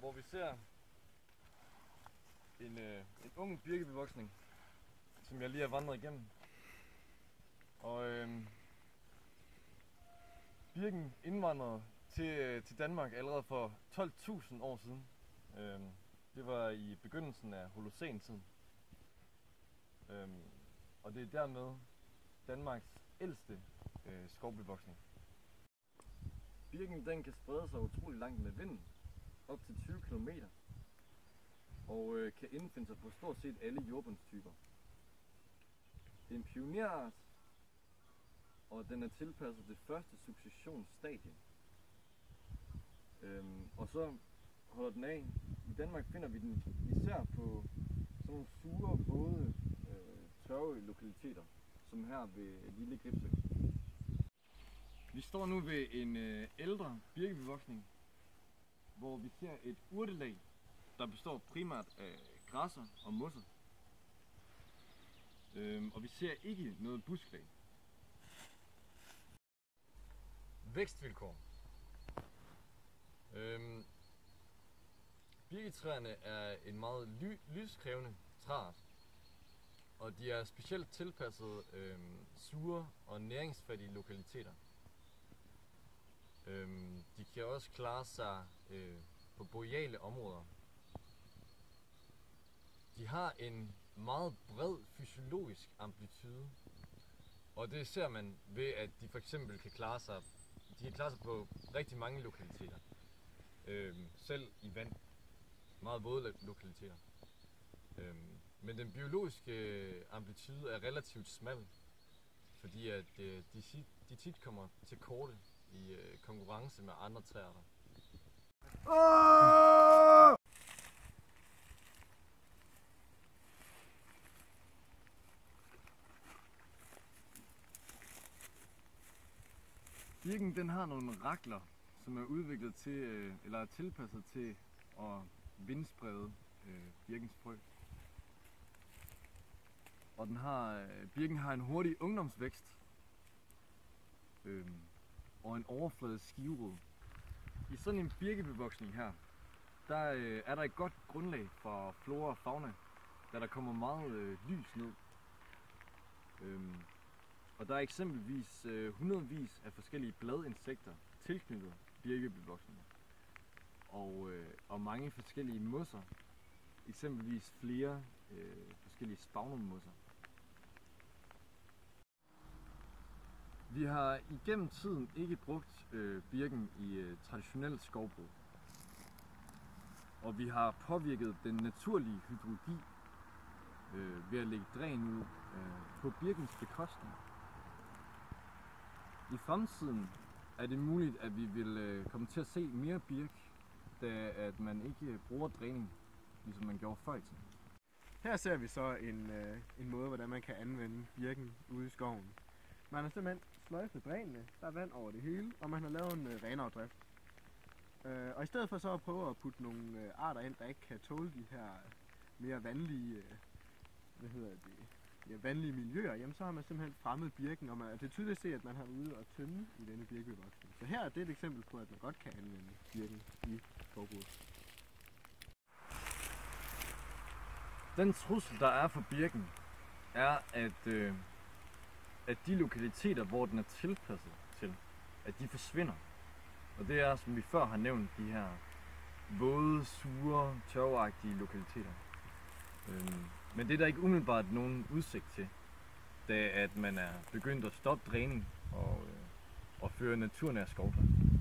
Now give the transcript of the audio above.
hvor vi ser en ung birkebevoksning, som jeg lige har vandret igennem. Og birken indvandrede til Danmark allerede for 12.000 år siden. Det var i begyndelsen af Holocæn-tiden. Og det er dermed Danmarks ældste skovbevoksning. Birken den kan sprede sig utrolig langt med vinden, op til 20 km, og kan indfinde sig på stort set alle jordbundstyper. Det er en pionerart, og den er tilpasset det første successionsstadie. Og så holder den af. I Danmark finder vi den især på sådan nogle sure, våde, tørre lokaliteter, som her ved Lille Gribsø. Vi står nu ved en ældre birkebevoksning, hvor vi ser et urtelag, der består primært af græsser og mosser. Og vi ser ikke noget busklag. Vækstvilkår. Birketræerne er en meget lyskrævende træart, og de er specielt tilpasset sure og næringsfattige lokaliteter. De kan også klare sig på boreale områder. De har en meget bred fysiologisk amplitude, og det ser man ved, at de for eksempel kan klare sig på rigtig mange lokaliteter. Selv i vand. Meget våde lokaliteter. Men den biologiske amplitude er relativt smal, fordi at de tit kommer til korte i konkurrence med andre træarter. Birken den har nogle rakler, som er udviklet til, eller er tilpasset til at vindsprede birkens frø. Og birken har en hurtig ungdomsvækst og en overfladisk skiverod. I sådan en birkebevoksning her, der er der et godt grundlag for flora og fauna, da der kommer meget lys ned. Og der er eksempelvis hundredvis af forskellige bladinsekter tilknyttet birkebevoksninger. Og mange forskellige mosser, eksempelvis flere forskellige spagnummosser. Vi har igennem tiden ikke brugt birken i traditionelt skovbrug. Og vi har påvirket den naturlige hydrologi ved at lægge dræn ud på birkens bekostning. I fremtiden er det muligt, at vi vil komme til at se mere birk, da at man ikke bruger dræning, ligesom man gjorde før i tiden. Her ser vi så en måde, hvordan man kan anvende birken ude i skoven. Man har simpelthen sløjfet drænene, der er vand over det hele, og man har lavet en renafdrift. Og i stedet for så at prøve at putte nogle arter ind, der ikke kan tåle de her mere vandlige, vandlige miljøer, jamen så har man simpelthen fremmet birken, og det er tydeligt at se, at man har ude og tømme i denne birkebevoksning. Så her er det et eksempel på, at man godt kan anvende birken i skovbruget. Den trussel, der er for birken, er, at de lokaliteter, hvor den er tilpasset til, at de forsvinder. Og det er, som vi før har nævnt, de her våde, sure, tørveagtige lokaliteter. Men det er der ikke umiddelbart nogen udsigt til, da at man er begyndt at stoppe dræning og føre naturnær skovdrift.